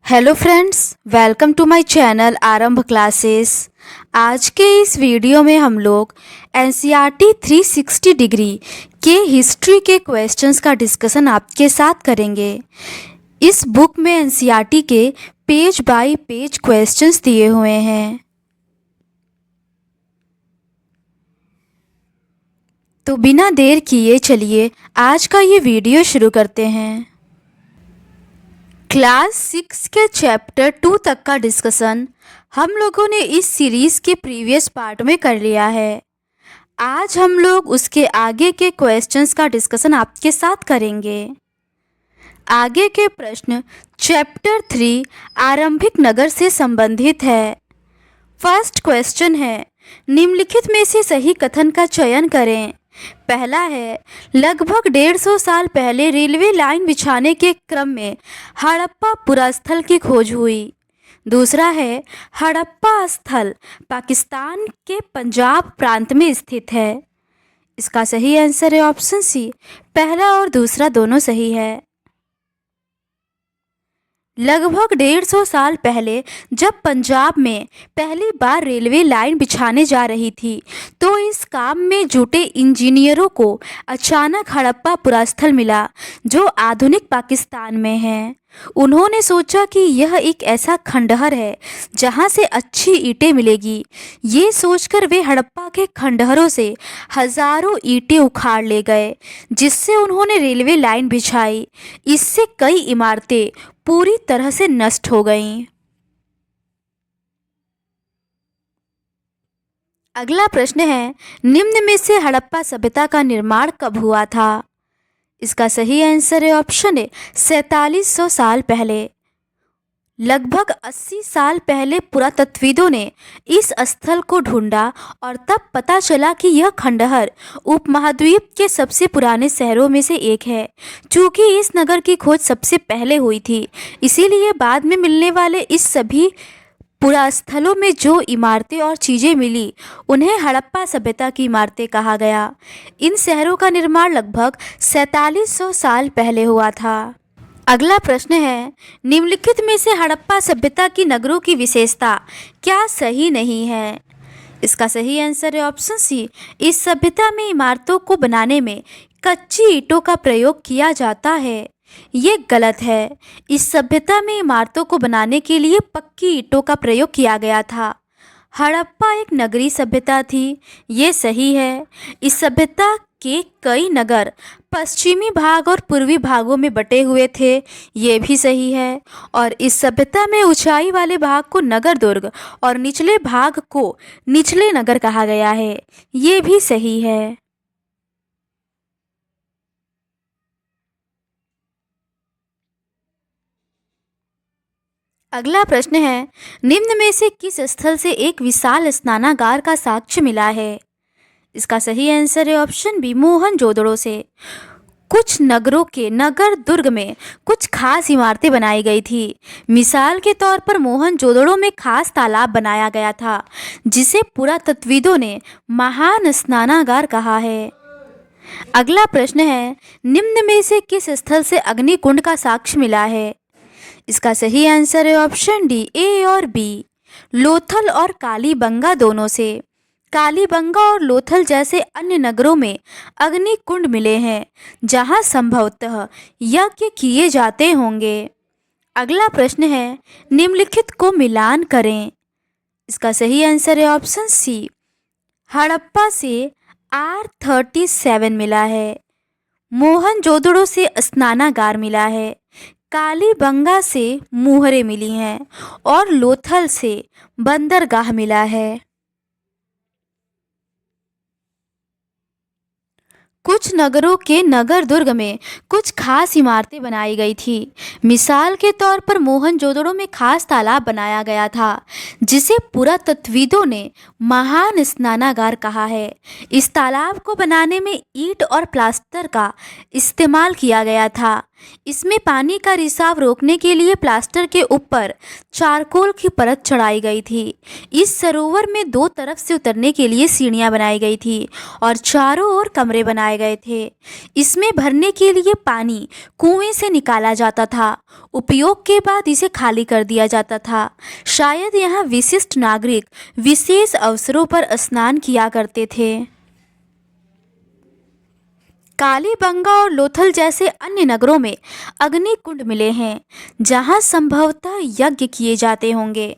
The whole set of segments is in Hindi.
Hello friends, welcome to my channel Aarambh classes. आज के इस वीडियो में हम लोग एनसीईआरटी 360 डिग्री के हिस्ट्री के क्वेश्चंस का डिस्कशन आपके साथ करेंगे। इस बुक में एनसीईआरटी के पेज बाय पेज क्वेश्चंस दिए हुए हैं। तो बिना देर किए चलिए आज का ये वीडियो शुरू करते हैं। क्लास 6 के चैप्टर 2 तक का डिस्कशन हम लोगों ने इस सीरीज़ के प्रीवियस पार्ट में कर लिया है। आज हम लोग उसके आगे के क्वेश्चंस का डिस्कशन आपके साथ करेंगे। आगे के प्रश्न चैप्टर 3 आरंभिक नगर से संबंधित है। फर्स्ट क्वेश्चन है, निम्नलिखित में से सही कथन का चयन करें। पहला है, लगभग 150 साल पहले रेलवे लाइन बिछाने के क्रम में हड़प्पा पुरास्थल की खोज हुई। दूसरा है, हड़प्पा स्थल पाकिस्तान के पंजाब प्रांत में स्थित है। इसका सही आंसर है ऑप्शन सी, पहला और दूसरा दोनों सही है। लगभग 150 साल पहले जब पंजाब में पहली बार रेलवे लाइन बिछाने जा रही थी तो इस काम में जुटे इंजीनियरों को अचानक हड़प्पा पुरास्थल मिला जो आधुनिक पाकिस्तान में है। उन्होंने सोचा कि यह एक ऐसा खंडहर है जहां से अच्छी ईंटें मिलेगी। ये सोचकर वे हड़प्पा के खंडहरों से हजारों ईंटें उखाड़ ले गए, जिससे उन्होंने रेलवे लाइन बिछाई। इससे कई इमारतें पूरी तरह से नष्ट हो गईं। अगला प्रश्न है, निम्न में से हड़प्पा सभ्यता का निर्माण कब हुआ था? इसका सही आंसर है ऑप्शन ए, 4700 साल पहले। लगभग 80 साल पहले पुरातत्वविदों ने इस स्थल को ढूंढा और तब पता चला कि यह खंडहर उपमहाद्वीप के सबसे पुराने शहरों में से एक है। चूंकि इस नगर की खोज सबसे पहले हुई थी, इसीलिए बाद में मिलने वाले इस सभी पुरास्थलों में जो इमारतें और चीज़ें मिली उन्हें हड़प्पा सभ्यता की इमारतें कहा गया। इन शहरों का निर्माण लगभग 4700 साल पहले हुआ था। अगला प्रश्न है, निम्नलिखित में से हड़प्पा सभ्यता की नगरों की विशेषता क्या सही नहीं है? इसका सही आंसर है ऑप्शन सी, इस सभ्यता में इमारतों को बनाने में कच्ची ईंटों का प्रयोग किया जाता है। ये गलत है। इस सभ्यता में इमारतों को बनाने के लिए पक्की ईंटों का प्रयोग किया गया था। हड़प्पा एक नगरीय सभ्यता थी। ये सही है। इस सभ्यता के कई नगर पश्चिमी भाग और पूर्वी भागों में बटे हुए थे। ये भी सही है। और इस सभ्यता में ऊंचाई वाले भाग को नगर दुर्ग और निचले भाग को निचले नगर कहा गया है। ये भी सही है। अगला प्रश्न है, निम्न में से किस स्थल से एक विशाल स्नानागार का साक्ष्य मिला है? इसका सही आंसर है ऑप्शन बी, मोहनजोदड़ो से। कुछ नगरों के नगर दुर्ग में कुछ खास इमारतें बनाई गई थी। मिसाल के तौर पर मोहनजोदड़ो में खास तालाब बनाया गया था जिसे पुरातत्वविदों ने महान स्नानागार कहा है। अगला प्रश्न है, निम्न में से किस स्थल से अग्निकुंड का साक्ष्य मिला है? इसका सही आंसर है ऑप्शन डी, ए और बी, लोथल और कालीबंगा दोनों से। कालीबंगा और लोथल जैसे अन्य नगरों में अग्निकुंड मिले हैं जहां संभवतः यज्ञ किए जाते होंगे। अगला प्रश्न है, निम्नलिखित को मिलान करें। इसका सही आंसर है ऑप्शन सी, हड़प्पा से R37 मिला है, मोहनजोदड़ो से स्नानागार मिला है, कालीबंगा से मुहरें मिली हैं और लोथल से बंदरगाह मिला है। कुछ नगरों के नगर दुर्ग में कुछ खास इमारतें बनाई गई थी। मिसाल के तौर पर मोहनजोदड़ो में खास तालाब बनाया गया था जिसे पुरातत्वविदों ने महान स्नानागार कहा है। इस तालाब को बनाने में ईंट और प्लास्टर का इस्तेमाल किया गया था। इसमें पानी का रिसाव रोकने के लिए प्लास्टर के ऊपर चारकोल की परत चढ़ाई गई थी। इस सरोवर में दो तरफ से उतरने के लिए सीढ़ियां बनाई गई थी और चारों ओर कमरे बनाए गए थे। इसमें भरने के लिए पानी कुएं से निकाला जाता था। उपयोग के बाद इसे खाली कर दिया जाता था। शायद यहाँ विशिष्ट नागरिक विशेष अवसरों पर स्नान किया करते थे। कालीबंगा और लोथल जैसे अन्य नगरों में अग्नि कुंड मिले हैं जहां संभवतः यज्ञ किए जाते होंगे।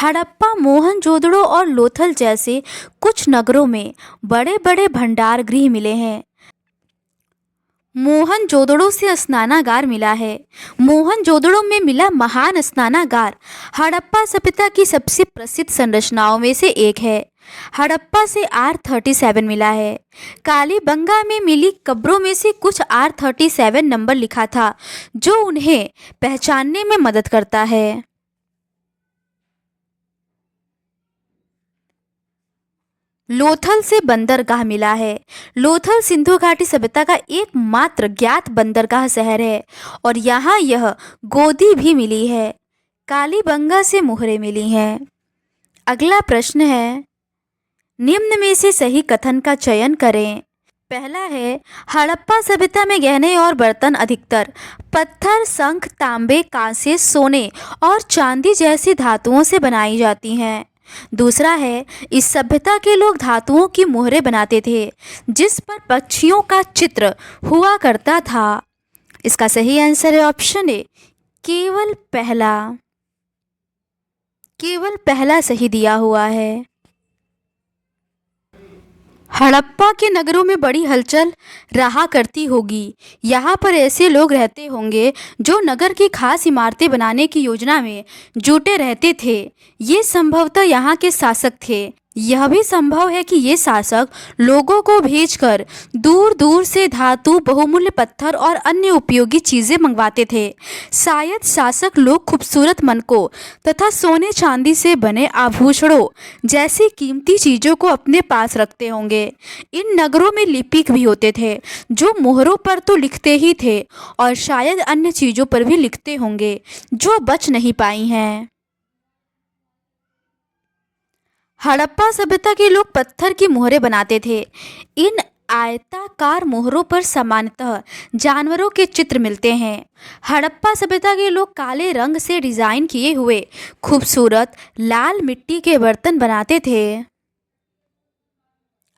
हड़प्पा, मोहनजोदड़ो और लोथल जैसे कुछ नगरों में बड़े बड़े भंडार गृह मिले हैं। मोहनजोदड़ो से स्नानागार मिला है। मोहनजोदड़ो में मिला महान स्नानागार हड़प्पा सभ्यता की सबसे प्रसिद्ध संरचनाओं में से एक है। हड़प्पा से R37 मिला है। कालीबंगा में मिली कब्रों में से कुछ R37 नंबर लिखा था जो उन्हें पहचानने में मदद करता है। लोथल से बंदरगाह मिला है। लोथल सिंधु घाटी सभ्यता का एकमात्र ज्ञात बंदरगाह शहर है और यहाँ यह गोदी भी मिली है। कालीबंगा से मुहरें मिली हैं। अगला प्रश्न है, निम्न में से सही कथन का चयन करें। पहला है, हड़प्पा सभ्यता में गहने और बर्तन अधिकतर पत्थर, शंख, तांबे, कांसे, सोने और चांदी जैसी धातुओं से बनाई जाती हैं। दूसरा है, इस सभ्यता के लोग धातुओं की मोहरें बनाते थे जिस पर पक्षियों का चित्र हुआ करता था। इसका सही आंसर है ऑप्शन ए, केवल पहला सही दिया हुआ है। हड़प्पा के नगरों में बड़ी हलचल रहा करती होगी। यहाँ पर ऐसे लोग रहते होंगे जो नगर की खास इमारतें बनाने की योजना में जुटे रहते थे। ये संभवतः यहाँ के शासक थे। यह भी संभव है कि ये शासक लोगों को भेजकर दूर दूर से धातु, बहुमूल्य पत्थर और अन्य उपयोगी चीज़ें मंगवाते थे। शायद शासक लोग खूबसूरत मनकों तथा सोने चांदी से बने आभूषणों जैसी कीमती चीज़ों को अपने पास रखते होंगे। इन नगरों में लिपिक भी होते थे जो मोहरों पर तो लिखते ही थे और शायद अन्य चीज़ों पर भी लिखते होंगे जो बच नहीं पाई हैं। हड़प्पा सभ्यता के लोग पत्थर की मोहरें बनाते थे। इन आयताकार मोहरों पर सामान्यतः जानवरों के चित्र मिलते हैं। हड़प्पा सभ्यता के लोग काले रंग से डिजाइन किए हुए खूबसूरत लाल मिट्टी के बर्तन बनाते थे।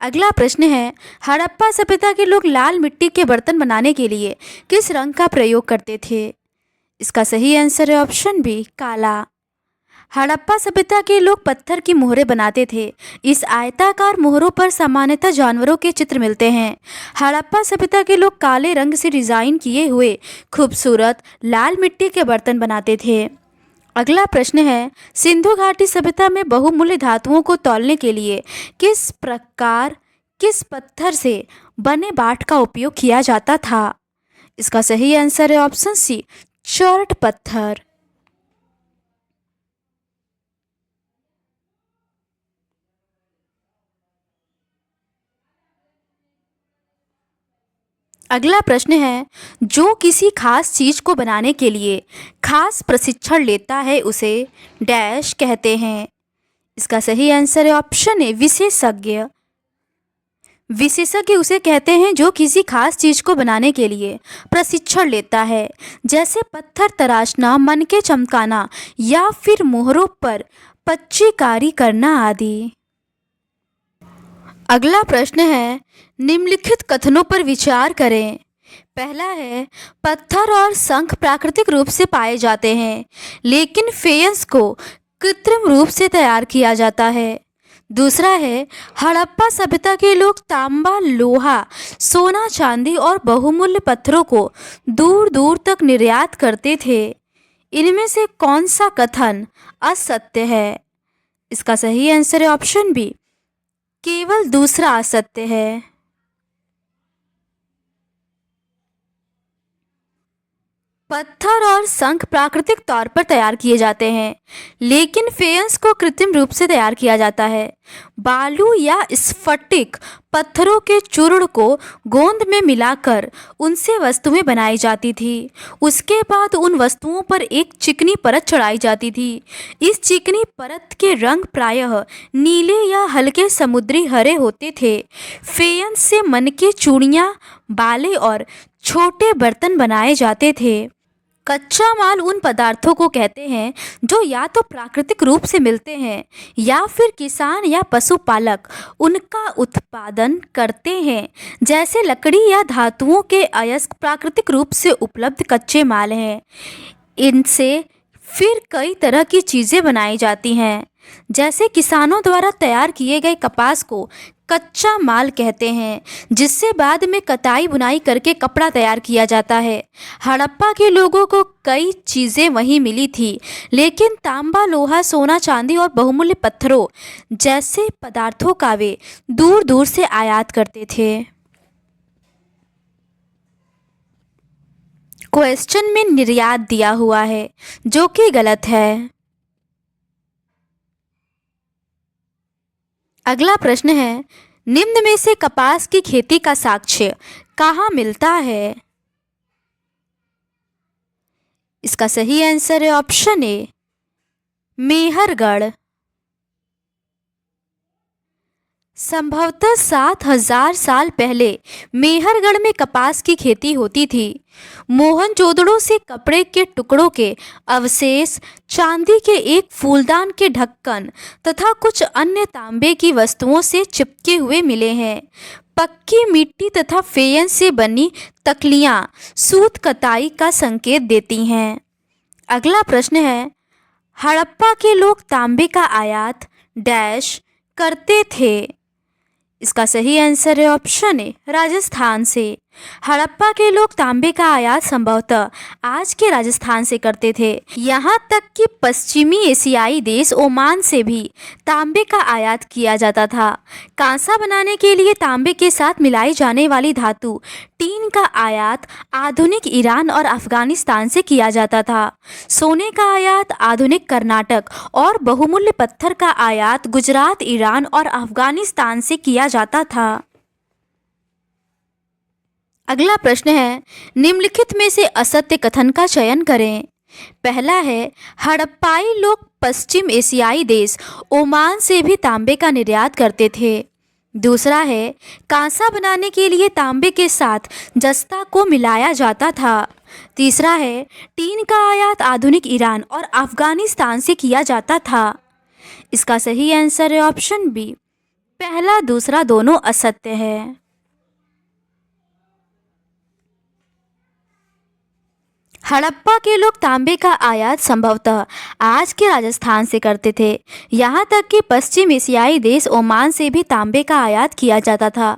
अगला प्रश्न है, हड़प्पा सभ्यता के लोग लाल मिट्टी के बर्तन बनाने के लिए किस रंग का प्रयोग करते थे? इसका सही आंसर है ऑप्शन बी, काला। हड़प्पा सभ्यता के लोग पत्थर की मोहरें बनाते थे। इस आयताकार मोहरों पर सामान्यतः जानवरों के चित्र मिलते हैं। हड़प्पा सभ्यता के लोग काले रंग से डिजाइन किए हुए खूबसूरत लाल मिट्टी के बर्तन बनाते थे। अगला प्रश्न है, सिंधु घाटी सभ्यता में बहुमूल्य धातुओं को तौलने के लिए किस पत्थर से बने बाट का उपयोग किया जाता था? इसका सही आंसर है ऑप्शन सी, चर्ट पत्थर। अगला प्रश्न है, जो किसी खास चीज को बनाने के लिए खास प्रशिक्षण लेता है उसे डैश कहते हैं। इसका सही आंसर है ऑप्शन ए, विशेषज्ञ। विशेषज्ञ उसे कहते हैं जो किसी खास चीज को बनाने के लिए प्रशिक्षण लेता है, जैसे पत्थर तराशना, मनके चमकाना या फिर मोहरों पर पच्चीकारी करना आदि। अगला प्रश्न है, निम्नलिखित कथनों पर विचार करें। पहला है, पत्थर और शंख प्राकृतिक रूप से पाए जाते हैं लेकिन फेयंस को कृत्रिम रूप से तैयार किया जाता है। दूसरा है, हड़प्पा सभ्यता के लोग तांबा, लोहा, सोना, चांदी और बहुमूल्य पत्थरों को दूर दूर तक निर्यात करते थे। इनमें से कौन सा कथन असत्य है? इसका सही आंसर है ऑप्शन बी, केवल दूसरा असत्य है। पत्थर और शंख प्राकृतिक तौर पर तैयार किए जाते हैं लेकिन फेयंस को कृत्रिम रूप से तैयार किया जाता है। बालू या स्फटिक पत्थरों के चूर्ण को गोंद में मिलाकर उनसे वस्तुएं बनाई जाती थी। उसके बाद उन वस्तुओं पर एक चिकनी परत चढ़ाई जाती थी। इस चिकनी परत के रंग प्रायः नीले या हल्के समुद्री हरे होते थे। फेयंस से मनके चूड़ियाँ, बाले और छोटे बर्तन बनाए जाते थे। कच्चा माल उन पदार्थों को कहते हैं जो या तो प्राकृतिक रूप से मिलते हैं या फिर किसान या पशुपालक उनका उत्पादन करते हैं। जैसे लकड़ी या धातुओं के अयस्क प्राकृतिक रूप से उपलब्ध कच्चे माल हैं। इनसे फिर कई तरह की चीज़ें बनाई जाती हैं। जैसे किसानों द्वारा तैयार किए गए कपास को कच्चा माल कहते हैं, जिससे बाद में कताई बुनाई करके कपड़ा तैयार किया जाता है। हड़प्पा के लोगों को कई चीज़ें वहीं मिली थी, लेकिन तांबा, लोहा, सोना, चांदी और बहुमूल्य पत्थरों जैसे पदार्थों का वे दूर दूर से आयात करते थे। क्वेश्चन में निर्यात दिया हुआ है जो कि गलत है। अगला प्रश्न है, निम्न में से कपास की खेती का साक्ष्य कहाँ मिलता है? इसका सही आंसर है ऑप्शन ए, मेहरगढ़। संभवतः 7000 साल पहले मेहरगढ़ में कपास की खेती होती थी। मोहनजोदड़ो से कपड़े के टुकड़ों के अवशेष, चांदी के एक फूलदान के ढक्कन तथा कुछ अन्य तांबे की वस्तुओं से चिपके हुए मिले हैं। पक्की मिट्टी तथा फेयंस से बनी तकलियां सूत कताई का संकेत देती हैं। अगला प्रश्न है, हड़प्पा के लोग तांबे का आयात डैश करते थे। इसका सही आंसर है ऑप्शन ए, राजस्थान से। हड़प्पा के लोग तांबे का आयात संभवतः आज के राजस्थान से करते थे। यहाँ तक कि पश्चिमी एशियाई देश ओमान से भी तांबे का आयात किया जाता था। कांसा बनाने के लिए तांबे के साथ मिलाई जाने वाली धातु टीन का आयात आधुनिक ईरान और अफगानिस्तान से किया जाता था। सोने का आयात आधुनिक कर्नाटक और बहुमूल्य पत्थर का आयात गुजरात, ईरान और अफगानिस्तान से किया जाता था। अगला प्रश्न है, निम्नलिखित में से असत्य कथन का चयन करें। पहला है, हड़प्पाई लोग पश्चिम एशियाई देश ओमान से भी तांबे का निर्यात करते थे। दूसरा है, कांसा बनाने के लिए तांबे के साथ जस्ता को मिलाया जाता था। तीसरा है, टीन का आयात आधुनिक ईरान और अफगानिस्तान से किया जाता था। इसका सही आंसर है ऑप्शन बी, पहला दूसरा दोनों असत्य है। हड़प्पा के लोग तांबे का आयात संभवतः आज के राजस्थान से करते थे। यहाँ तक कि पश्चिम एशियाई देश ओमान से भी तांबे का आयात किया जाता था।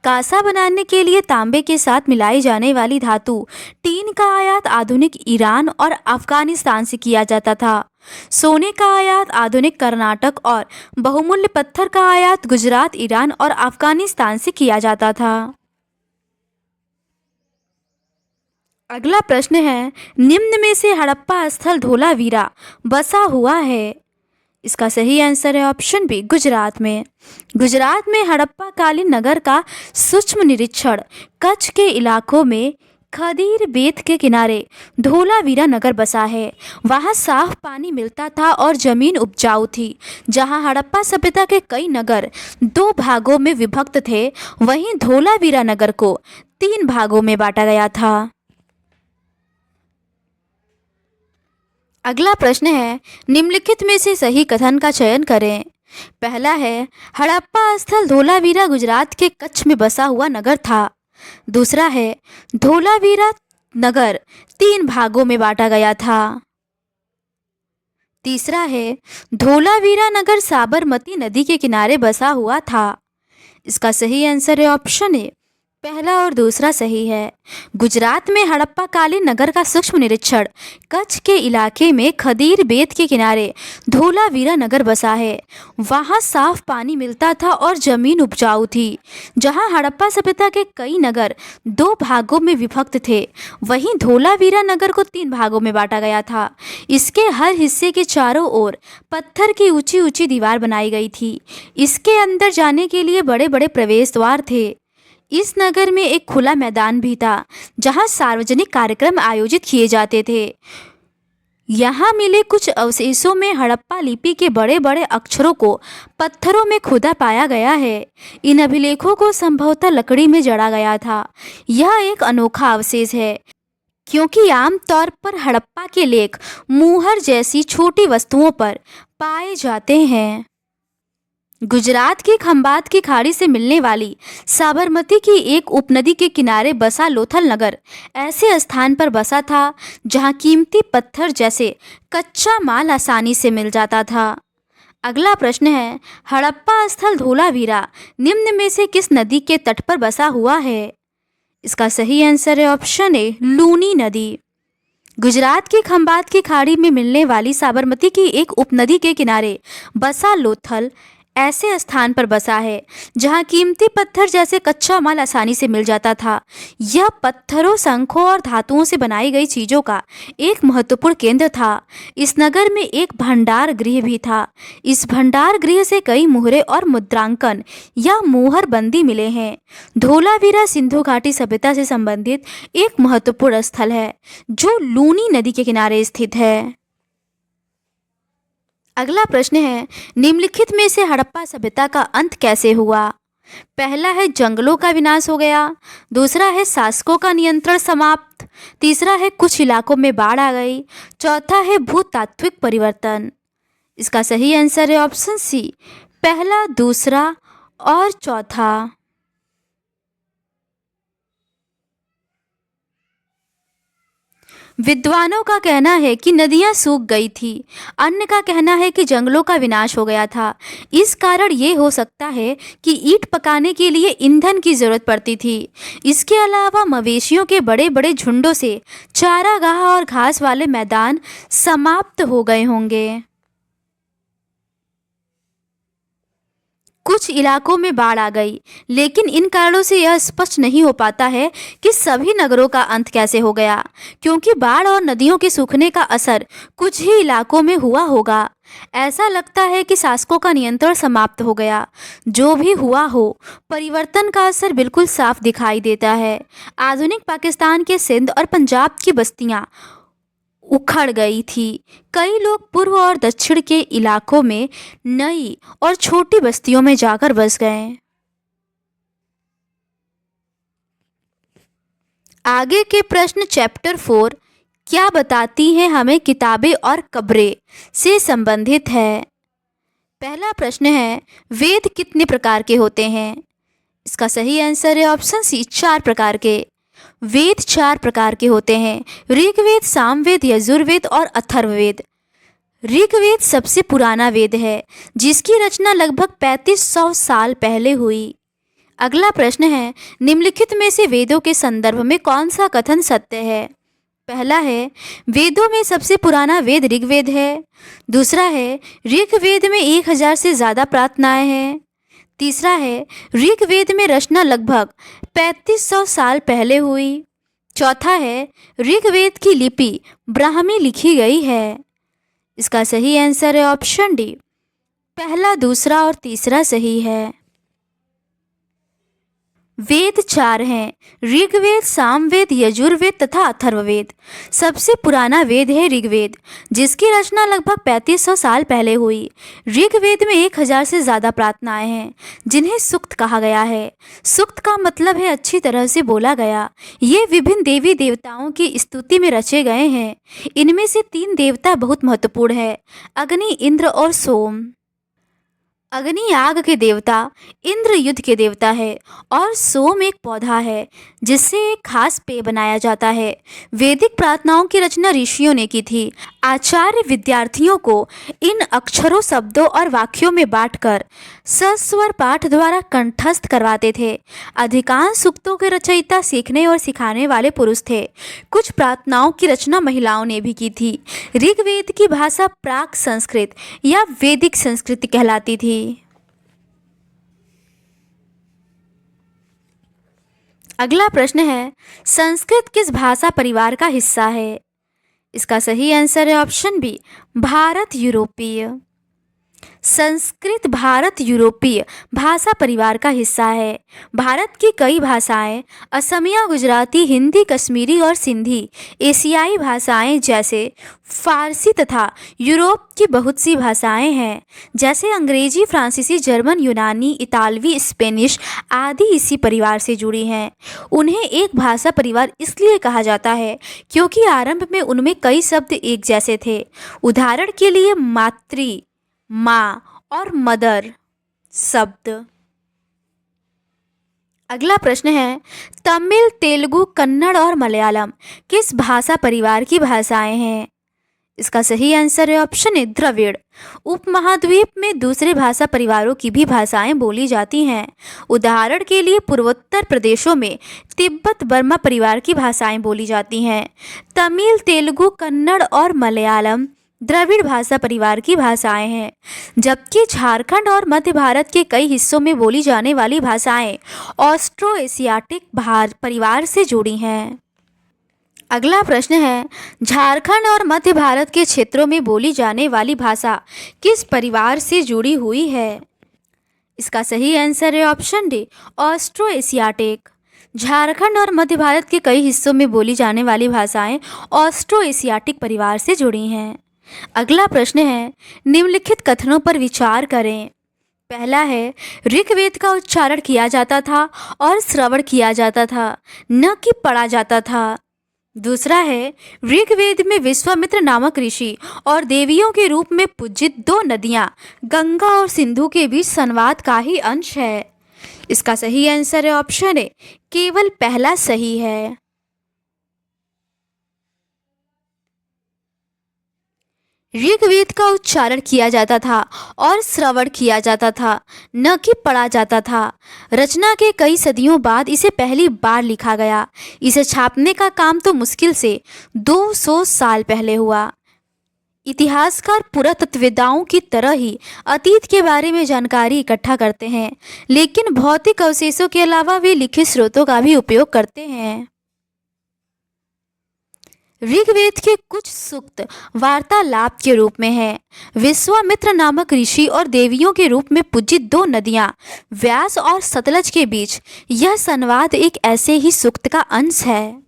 कांसा बनाने के लिए तांबे के साथ मिलाई जाने वाली धातु टीन का आयात आधुनिक ईरान और अफगानिस्तान से किया जाता था। सोने का आयात आधुनिक कर्नाटक और बहुमूल्य पत्थर का आयात गुजरात, ईरान और अफगानिस्तान से किया जाता था। अगला प्रश्न है, निम्न में से हड़प्पा स्थल धोलावीरा बसा हुआ है। इसका सही आंसर है ऑप्शन बी, गुजरात में। गुजरात में हड़प्पा कालीन नगर का सूक्ष्म निरीक्षण कच्छ के इलाकों में खदीर बेत के किनारे धोलावीरा नगर बसा है। वहाँ साफ पानी मिलता था और जमीन उपजाऊ थी। जहाँ हड़प्पा सभ्यता के कई नगर 2 भागों में विभक्त थे, वहीं धोलावीरा नगर को 3 भागों में बांटा गया था। अगला प्रश्न है, निम्नलिखित में से सही कथन का चयन करें। पहला है, हड़प्पा स्थल धोलावीरा गुजरात के कच्छ में बसा हुआ नगर था। दूसरा है, धोलावीरा नगर 3 भागों में बांटा गया था। तीसरा है, धोलावीरा नगर साबरमती नदी के किनारे बसा हुआ था। इसका सही आंसर है ऑप्शन ए, पहला और दूसरा सही है। गुजरात में हड़प्पा कालीन नगर का सूक्ष्म निरीक्षण कच्छ के इलाके में खदीर बेत के किनारे धोलावीरा नगर बसा है। वहाँ साफ पानी मिलता था और जमीन उपजाऊ थी। जहाँ हड़प्पा सभ्यता के कई नगर दो भागों में विभक्त थे, वहीं धोलावीरा नगर को 3 भागों में बांटा गया था। इसके हर हिस्से के चारों ओर पत्थर की ऊंची ऊंची दीवार बनाई गई थी। इसके अंदर जाने के लिए बड़े बड़े प्रवेश द्वार थे। इस नगर में एक खुला मैदान भी था जहां सार्वजनिक कार्यक्रम आयोजित किए जाते थे। यहाँ मिले कुछ अवशेषों में हड़प्पा लिपि के बड़े बड़े अक्षरों को पत्थरों में खुदा पाया गया है। इन अभिलेखों को संभवतः लकड़ी में जड़ा गया था। यह एक अनोखा अवशेष है क्योंकि आमतौर पर हड़प्पा के लेख मुहर जैसी छोटी वस्तुओं पर पाए जाते हैं। गुजरात की खंबात की खाड़ी से मिलने वाली साबरमती की एक उपनदी के किनारे बसा लोथल नगर ऐसे स्थान पर बसा था जहां कीमती पत्थर जैसे कच्चा माल आसानी से मिल जाता था। अगला प्रश्न है, हड़प्पा स्थल धोलावीरा निम्न में से किस नदी के तट पर बसा हुआ है? इसका सही आंसर है ऑप्शन ए, लूनी नदी। गुजरात की खंबात की खाड़ी में मिलने वाली साबरमती की एक उपनदी के किनारे बसा लोथल ऐसे स्थान पर बसा है जहां कीमती पत्थर जैसे कच्चा माल आसानी से मिल जाता था। यह पत्थरों, शंखों और धातुओं से बनाई गई चीज़ों का एक महत्वपूर्ण केंद्र था। इस नगर में एक भंडार गृह भी था। इस भंडार गृह से कई मुहरे और मुद्रांकन या मुहर बंदी मिले हैं। धोलावीरा सिंधु घाटी सभ्यता से संबंधित एक महत्वपूर्ण स्थल है जो लूनी नदी के किनारे स्थित है। अगला प्रश्न है, निम्नलिखित में से हड़प्पा सभ्यता का अंत कैसे हुआ? पहला है जंगलों का विनाश हो गया, दूसरा है शासकों का नियंत्रण समाप्त, तीसरा है कुछ इलाकों में बाढ़ आ गई, चौथा है भूतात्विक परिवर्तन। इसका सही आंसर है ऑप्शन सी, पहला, दूसरा और चौथा। विद्वानों का कहना है कि नदियां सूख गई थी, अन्य का कहना है कि जंगलों का विनाश हो गया था। इस कारण ये हो सकता है कि ईंट पकाने के लिए ईंधन की जरूरत पड़ती थी। इसके अलावा मवेशियों के बड़े बड़े झुंडों से चारागाह और घास वाले मैदान समाप्त हो गए होंगे। कुछ इलाकों में बाढ़ आ गई, लेकिन इन कारणों से यह स्पष्ट नहीं हो पाता है कि सभी नगरों का अंत कैसे हो गया, क्योंकि बाढ़ और नदियों के सूखने का असर कुछ ही इलाकों में हुआ होगा। ऐसा लगता है कि शासकों का नियंत्रण समाप्त हो गया। जो भी हुआ हो, परिवर्तन का असर बिल्कुल साफ दिखाई देता है। आधुनिक पाकिस्तान के सिंध और पंजाब की बस्तियां उखड़ गई थी। कई लोग पूर्व और दक्षिण के इलाकों में नई और छोटी बस्तियों में जाकर बस गए। आगे के प्रश्न चैप्टर 4 क्या बताती हैं हमें किताबें और कब्रें से संबंधित है। पहला प्रश्न है, वेद कितने प्रकार के होते हैं? इसका सही आंसर है ऑप्शन सी, 4 प्रकार के। वेद 4 प्रकार के होते हैं, ऋग्वेद, सामवेद, यजुर्वेद और अथर्ववेद। ऋग्वेद सबसे पुराना वेद है जिसकी रचना लगभग 3500 साल पहले हुई। अगला प्रश्न है, निम्नलिखित में से वेदों के संदर्भ में कौन सा कथन सत्य है? पहला है, वेदों में सबसे पुराना वेद ऋग्वेद है। दूसरा है, ऋग्वेद में 1000 से ज़्यादा प्रार्थनाएं हैं। तीसरा है, ऋग्वेद में रचना लगभग 3500 साल पहले हुई। चौथा है, ऋग्वेद की लिपि ब्राह्मी लिखी गई है। इसका सही आंसर है ऑप्शन डी, पहला, दूसरा और तीसरा सही है। वेद 4 हैं, ऋग्वेद, सामवेद, यजुर्वेद तथा अथर्ववेद। सबसे पुराना वेद है ऋग्वेद, जिसकी रचना लगभग 3500 साल पहले हुई। ऋग्वेद में 1000 से ज़्यादा प्रार्थनाएं हैं जिन्हें सूक्त कहा गया है। सूक्त का मतलब है अच्छी तरह से बोला गया। ये विभिन्न देवी देवताओं की स्तुति में रचे गए हैं। इनमें से 3 देवता बहुत महत्वपूर्ण है, अग्नि, इंद्र और सोम। अग्नि आग के देवता, इंद्र युद्ध के देवता है और सोम एक पौधा है जिससे एक खास पेय बनाया जाता है। वैदिक प्रार्थनाओं की रचना ऋषियों ने की थी। आचार्य विद्यार्थियों को इन अक्षरों, शब्दों और वाक्यों में बांटकर सस्वर पाठ द्वारा कंठस्थ करवाते थे। अधिकांश सूक्तों के रचयिता सीखने और सिखाने वाले पुरुष थे। कुछ प्रार्थनाओं की रचना महिलाओं ने भी की थी। ऋग्वेद की भाषा प्राक संस्कृत या वैदिक संस्कृत कहलाती थी। अगला प्रश्न है, संस्कृत किस भाषा परिवार का हिस्सा है? इसका सही आंसर है ऑप्शन बी, भारत यूरोपीय। संस्कृत भारत यूरोपीय भाषा परिवार का हिस्सा है। भारत की कई भाषाएं, असमिया, गुजराती, हिंदी, कश्मीरी और सिंधी, एशियाई भाषाएं जैसे फारसी तथा यूरोप की बहुत सी भाषाएं हैं जैसे अंग्रेजी, फ्रांसीसी, जर्मन, यूनानी, इतालवी, स्पेनिश आदि इसी परिवार से जुड़ी हैं। उन्हें एक भाषा परिवार इसलिए कहा जाता है क्योंकि आरंभ में उनमें कई शब्द एक जैसे थे। उदाहरण के लिए मातृ, माँ और मदर शब्द। अगला प्रश्न है, तमिल, तेलुगु, कन्नड़ और मलयालम किस भाषा परिवार की भाषाएं हैं? इसका सही आंसर है ऑप्शन ए, द्रविड़। उपमहाद्वीप में दूसरे भाषा परिवारों की भी भाषाएं बोली जाती हैं। उदाहरण के लिए पूर्वोत्तर प्रदेशों में तिब्बत बर्मा परिवार की भाषाएं बोली जाती हैं। तमिल, तेलुगु, कन्नड़ और मलयालम द्रविड़ भाषा परिवार की भाषाएं हैं, जबकि झारखंड और मध्य भारत के कई हिस्सों में बोली जाने वाली भाषाएं ऑस्ट्रो एशियाटिक परिवार से जुड़ी हैं। अगला प्रश्न है, झारखंड और मध्य भारत के क्षेत्रों में बोली जाने वाली भाषा किस परिवार से जुड़ी हुई है? इसका सही आंसर है option D, Austro Asiatic. Jharkhand और मध्य भारत के कई हिस्सों में बोली जाने वाली भाषाएं ऑस्ट्रो एशियाटिक परिवार से जुड़ी हैं। अगला प्रश्न है, निम्नलिखित कथनों पर विचार करें। पहला है, ऋग्वेद का उच्चारण किया जाता था और श्रवण किया जाता था, न कि पढ़ा जाता था। दूसरा है, ऋग्वेद में विश्वामित्र नामक ऋषि और देवियों के रूप में पूजित दो नदियां गंगा और सिंधु के बीच संवाद का ही अंश है। इसका सही आंसर है ऑप्शन ए, केवल पहला सही है। ऋग्वेद का उच्चारण किया जाता था और श्रवण किया जाता था, न कि पढ़ा जाता था। रचना के कई सदियों बाद इसे पहली बार लिखा गया। इसे छापने का काम तो मुश्किल से 200 साल पहले हुआ। इतिहासकार पुरातत्ववेदाओं की तरह ही अतीत के बारे में जानकारी इकट्ठा करते हैं, लेकिन भौतिक अवशेषों के अलावा वे लिखित स्रोतों का भी उपयोग करते हैं। ऋग्वेद के कुछ सूक्त वार्तालाप के रूप में हैं। विश्वामित्र नामक ऋषि और देवियों के रूप में पूजित दो नदियां व्यास और सतलज के बीच यह संवाद एक ऐसे ही सूक्त का अंश है।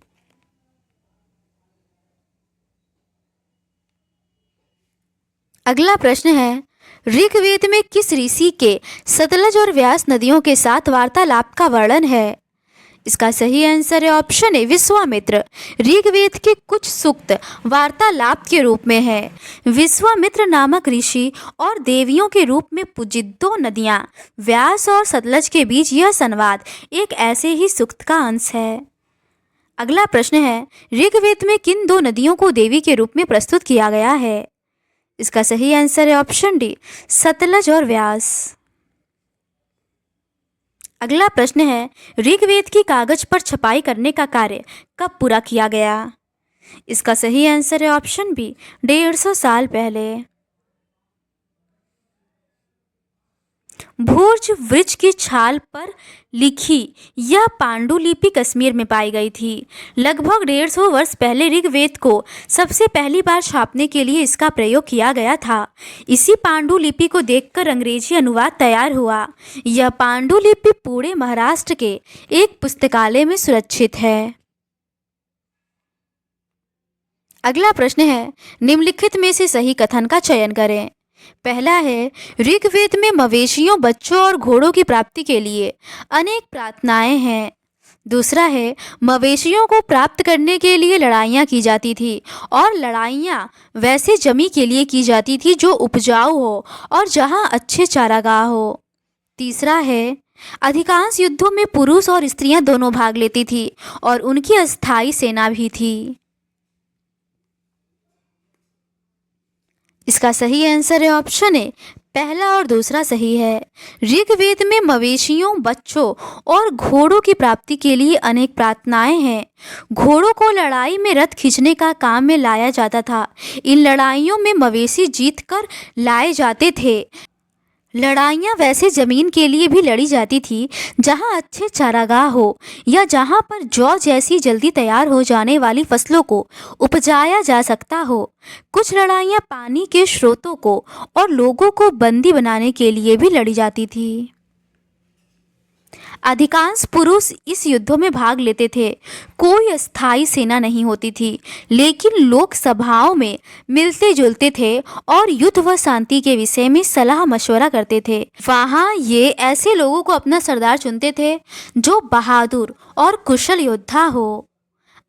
अगला प्रश्न है, ऋग्वेद में किस ऋषि के सतलज और व्यास नदियों के साथ वार्तालाप का वर्णन है? इसका सही आंसर है ऑप्शन ए, विश्वामित्र। ऋग्वेद के कुछ सूक्त वार्तालाप के रूप में है। विश्वामित्र नामक ऋषि और देवियों के रूप में पूजित दो नदियां व्यास और सतलज के बीच यह संवाद एक ऐसे ही सूक्त का अंश है। अगला प्रश्न है, ऋग्वेद में किन दो नदियों को देवी के रूप में प्रस्तुत किया गया है? इसका सही आंसर है ऑप्शन डी, सतलज और व्यास। अगला प्रश्न है, ऋग्वेद की कागज पर छपाई करने का कार्य कब पूरा किया गया? इसका सही आंसर है ऑप्शन बी, 150 साल पहले। भोज वृक्ष की छाल पर लिखी यह पांडुलिपि कश्मीर में पाई गई थी। लगभग 150 वर्ष पहले ऋग्वेद को सबसे पहली बार छापने के लिए इसका प्रयोग किया गया था। इसी पांडुलिपि को देखकर अंग्रेजी अनुवाद तैयार हुआ। यह पांडुलिपि पूरे महाराष्ट्र के एक पुस्तकालय में सुरक्षित है। अगला प्रश्न है, निम्नलिखित में से सही कथन का चयन करें। पहला है, ऋग्वेद में मवेशियों, बच्चों और घोड़ों की प्राप्ति के लिए अनेक प्रार्थनाएं हैं। दूसरा है, मवेशियों को प्राप्त करने के लिए लड़ाइयाँ की जाती थी और लड़ाइयाँ वैसे जमी के लिए की जाती थी जो उपजाऊ हो और जहाँ अच्छे चारागाह हो। तीसरा है, अधिकांश युद्धों में पुरुष और स्त्रियां दोनों भाग लेती थी और उनकी अस्थायी सेना भी थी। इसका सही आंसर है ऑप्शन ए, पहला और दूसरा सही है। ऋग्वेद में मवेशियों, बच्चों और घोड़ों की प्राप्ति के लिए अनेक प्रार्थनाएं हैं। घोड़ों को लड़ाई में रथ खींचने का काम में लाया जाता था। इन लड़ाइयों में मवेशी जीत कर लाए जाते थे। लड़ाइयाँ वैसे ज़मीन के लिए भी लड़ी जाती थी जहाँ अच्छे चारागाह हो या जहाँ पर जौ जैसी जल्दी तैयार हो जाने वाली फसलों को उपजाया जा सकता हो। कुछ लड़ाइयाँ पानी के स्रोतों को और लोगों को बंदी बनाने के लिए भी लड़ी जाती थी। अधिकांश पुरुष इस युद्धों में भाग लेते थे। कोई अस्थायी सेना नहीं होती थी, लेकिन लोग सभाओं में मिलते जुलते थे और युद्ध व शांति के विषय में सलाह मशवरा करते थे। वहाँ ये ऐसे लोगों को अपना सरदार चुनते थे जो बहादुर और कुशल योद्धा हो।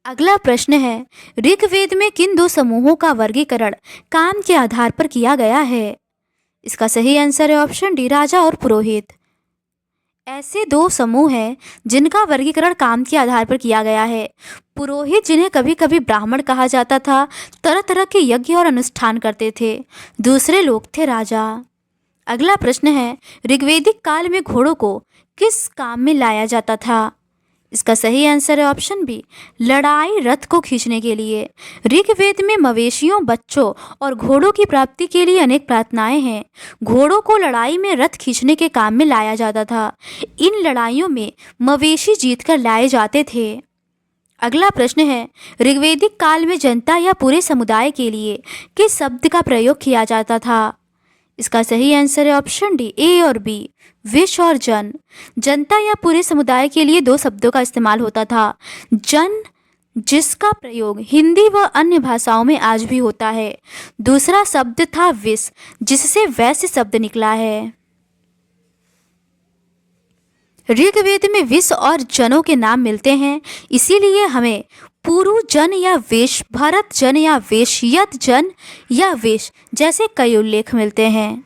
अगला प्रश्न है, ऋग्वेद में किन दो समूहों का वर्गीकरण काम के आधार पर किया गया है? इसका सही आंसर है ऑप्शन डी, राजा और पुरोहित। ऐसे दो समूह हैं जिनका वर्गीकरण काम के आधार पर किया गया है। पुरोहित, जिन्हें कभी कभी ब्राह्मण कहा जाता था, तरह तरह के यज्ञ और अनुष्ठान करते थे। दूसरे लोग थे राजा। अगला प्रश्न है, ऋग्वैदिक काल में घोड़ों को किस काम में लाया जाता था? इसका सही आंसर है ऑप्शन बी, लड़ाई रथ को खींचने के लिए। ऋग्वेद में मवेशियों, बच्चों और घोड़ों की प्राप्ति के लिए अनेक प्रार्थनाएं हैं। घोड़ों को लड़ाई में रथ खींचने के काम में लाया जाता था। इन लड़ाइयों में मवेशी जीतकर लाए जाते थे। अगला प्रश्न है, ऋग्वैदिक काल में जनता या पूरे समुदाय के लिए किस शब्द का प्रयोग किया जाता था? इसका सही आंसर है ऑप्शन डी, ए और बी, विश और जन। जनता या पूरे समुदाय के लिए दो शब्दों का इस्तेमाल होता था। जन, जिसका प्रयोग हिंदी व अन्य भाषाओं में आज भी होता है। दूसरा शब्द था विश, जिससे वैश्य शब्द निकला है। ऋग्वेद में विश और जनों के नाम मिलते हैं, इसीलिए हमें पुरु जन या वेश, भरत जन या वेश, यत जन या वेश जैसे कई उल्लेख मिलते हैं।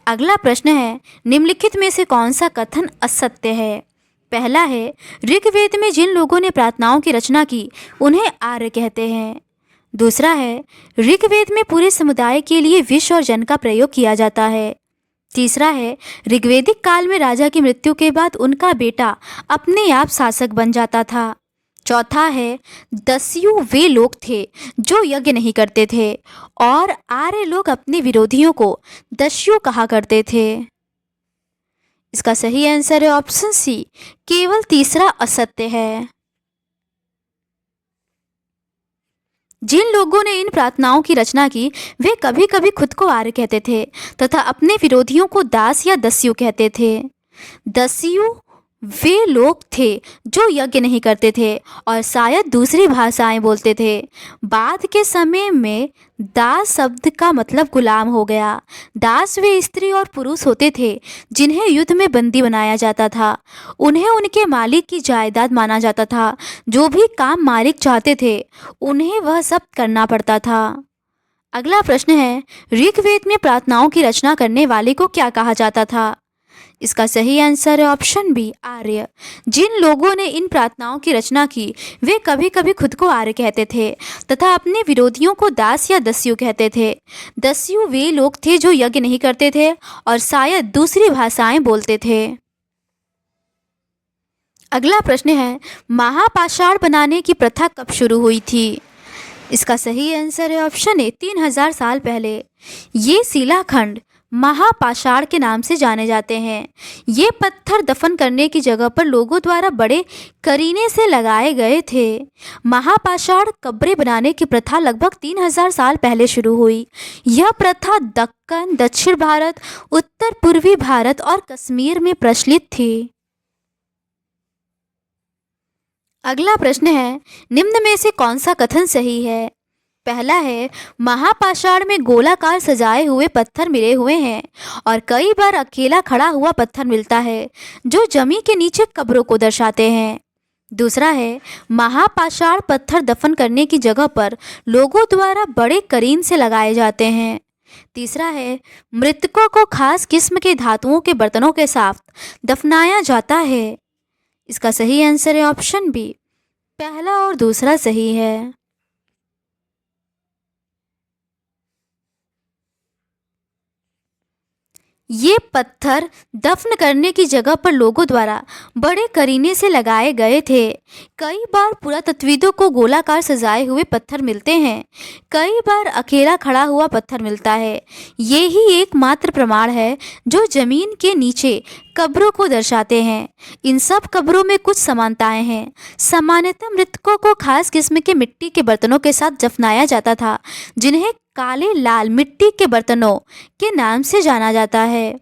अगला प्रश्न है, निम्नलिखित में से कौन सा कथन असत्य है? पहला है, ऋग्वेद में जिन लोगों ने प्रार्थनाओं की रचना की उन्हें आर्य कहते हैं। दूसरा है, ऋग्वेद में पूरे समुदाय के लिए विश और जन का प्रयोग किया जाता है। तीसरा है, ऋग्वैदिक काल में राजा की मृत्यु के बाद उनका बेटा अपने आप शासक बन जाता था। चौथा है, दस्यु वे लोग थे जो यज्ञ नहीं करते थे और आर्य लोग अपने विरोधियों को दस्यु कहा करते थे। इसका सही आंसर है ऑप्शन सी, केवल तीसरा असत्य है। जिन लोगों ने इन प्रार्थनाओं की रचना की वे कभी कभी खुद को आर्य कहते थे तथा अपने विरोधियों को दास या दस्यु कहते थे। दस्यु वे लोग थे जो यज्ञ नहीं करते थे और शायद दूसरी भाषाएं बोलते थे। बाद के समय में दास शब्द का मतलब गुलाम हो गया। दास वे स्त्री और पुरुष होते थे जिन्हें युद्ध में बंदी बनाया जाता था। उन्हें उनके मालिक की जायदाद माना जाता था। जो भी काम मालिक चाहते थे उन्हें वह सब करना पड़ता था। अगला प्रश्न है, ऋग्वेद में प्रार्थनाओं की रचना करने वाले को क्या कहा जाता था? इसका सही आंसर है ऑप्शन बी, आर्य। जिन लोगों ने इन प्रार्थनाओं की रचना की वे कभी कभी खुद को आर्य कहते थे तथा अपने विरोधियों को दास या दस्यु कहते थे। दस्यु वे लोग थे जो यज्ञ नहीं करते थे और शायद दूसरी भाषाएं बोलते थे। अगला प्रश्न है, महापाषाण बनाने की प्रथा कब शुरू हुई थी? इसका सही आंसर है ऑप्शन ए, 3000 साल पहले। ये शिलाखंड महापाषाण के नाम से जाने जाते हैं। ये पत्थर दफन करने की जगह पर लोगों द्वारा बड़े करीने से लगाए गए थे। महापाषाण कब्रें बनाने की प्रथा लगभग 3000 साल पहले शुरू हुई। यह प्रथा दक्कन, दक्षिण भारत, उत्तर पूर्वी भारत और कश्मीर में प्रचलित थी। अगला प्रश्न है, निम्न में से कौन सा कथन सही है? पहला है, महापाषाण में गोलाकार सजाए हुए पत्थर मिले हुए हैं और कई बार अकेला खड़ा हुआ पत्थर मिलता है जो जमीन के नीचे कब्रों को दर्शाते हैं। दूसरा है महापाषाण पत्थर दफन करने की जगह पर लोगों द्वारा बड़े करीन से लगाए जाते हैं। तीसरा है मृतकों को खास किस्म के धातुओं के बर्तनों के साथ दफनाया जाता है। इसका सही आंसर है ऑप्शन बी, पहला और दूसरा सही है। ये पत्थर दफन करने की जगह पर लोगों द्वारा बड़े करीने से लगाए गए थे। कई बार पुरातत्वविदों को गोलाकार सजाए हुए पत्थर मिलते हैं, कई बार अकेला खड़ा हुआ पत्थर मिलता है। ये ही एकमात्र प्रमाण है जो जमीन के नीचे कब्रों को दर्शाते हैं। इन सब कब्रों में कुछ समानताएं हैं। सामान्यतः मृतकों को खास किस्म के मिट्टी के बर्तनों के साथ दफनाया जाता था, जिन्हें काले लाल मिट्टी के बर्तनों के नाम से जाना जाता है।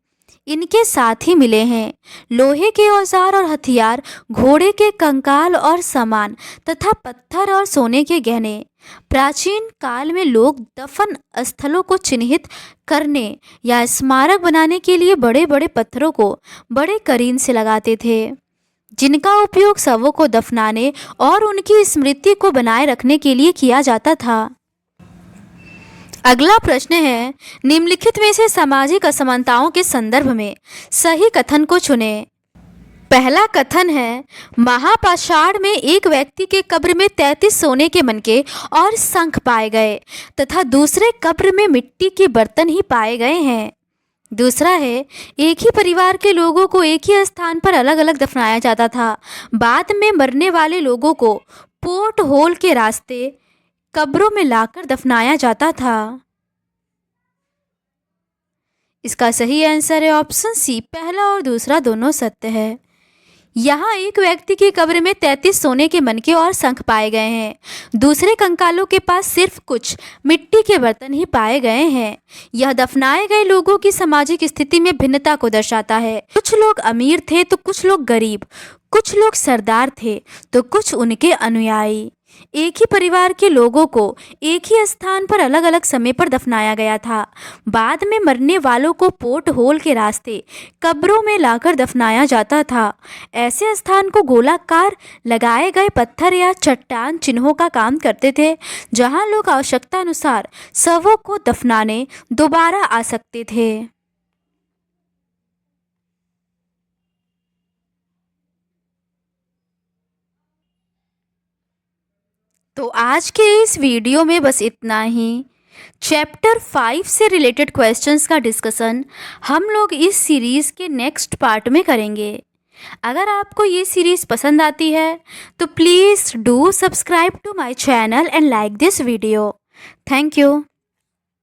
इनके साथ ही मिले हैं लोहे के औजार और हथियार, घोड़े के कंकाल और सामान तथा पत्थर और सोने के गहने। प्राचीन काल में लोग दफन स्थलों को चिन्हित करने या स्मारक बनाने के लिए बड़े बड़े पत्थरों को बड़े करीन से लगाते थे, जिनका उपयोग शवों को दफनाने और उनकी स्मृति को बनाए रखने के लिए किया जाता था। अगला प्रश्न है निम्नलिखित में से सामाजिक असमानताओं के संदर्भ में सही कथन को चुनें। पहला कथन है महापाषाण में एक व्यक्ति के कब्र में 33 सोने के मनके और शंख पाए गए तथा दूसरे कब्र में मिट्टी के बर्तन ही पाए गए हैं। दूसरा है एक ही परिवार के लोगों को एक ही स्थान पर अलग अलग दफनाया जाता था। बाद में मरने वाले लोगों को पोर्ट होल के रास्ते कब्रों में लाकर दफनाया जाता था। इसका सही आंसर है ऑप्शन सी, पहला और दूसरा दोनों सत्य है। यहाँ एक व्यक्ति की कब्र में 33 सोने के मनके और शंख पाए गए हैं। दूसरे कंकालों के पास सिर्फ कुछ मिट्टी के बर्तन ही पाए गए हैं। यह दफनाए गए लोगों की सामाजिक स्थिति में भिन्नता को दर्शाता है। कुछ लोग अमीर थे तो कुछ लोग गरीब, कुछ लोग सरदार थे तो कुछ उनके अनुयायी। एक ही परिवार के लोगों को एक ही स्थान पर अलग अलग समय पर दफनाया गया था। बाद में मरने वालों को पोर्ट होल के रास्ते कब्रों में लाकर दफनाया जाता था। ऐसे स्थान को गोलाकार लगाए गए पत्थर या चट्टान चिन्हों का काम करते थे, जहां लोग आवश्यकता अनुसार शवों को दफनाने दोबारा आ सकते थे। तो आज के इस वीडियो में बस इतना ही। चैप्टर 5 से रिलेटेड क्वेश्चंस का डिस्कशन हम लोग इस सीरीज़ के नेक्स्ट पार्ट में करेंगे। अगर आपको ये सीरीज़ पसंद आती है तो please do subscribe to my channel and like this video. Thank you.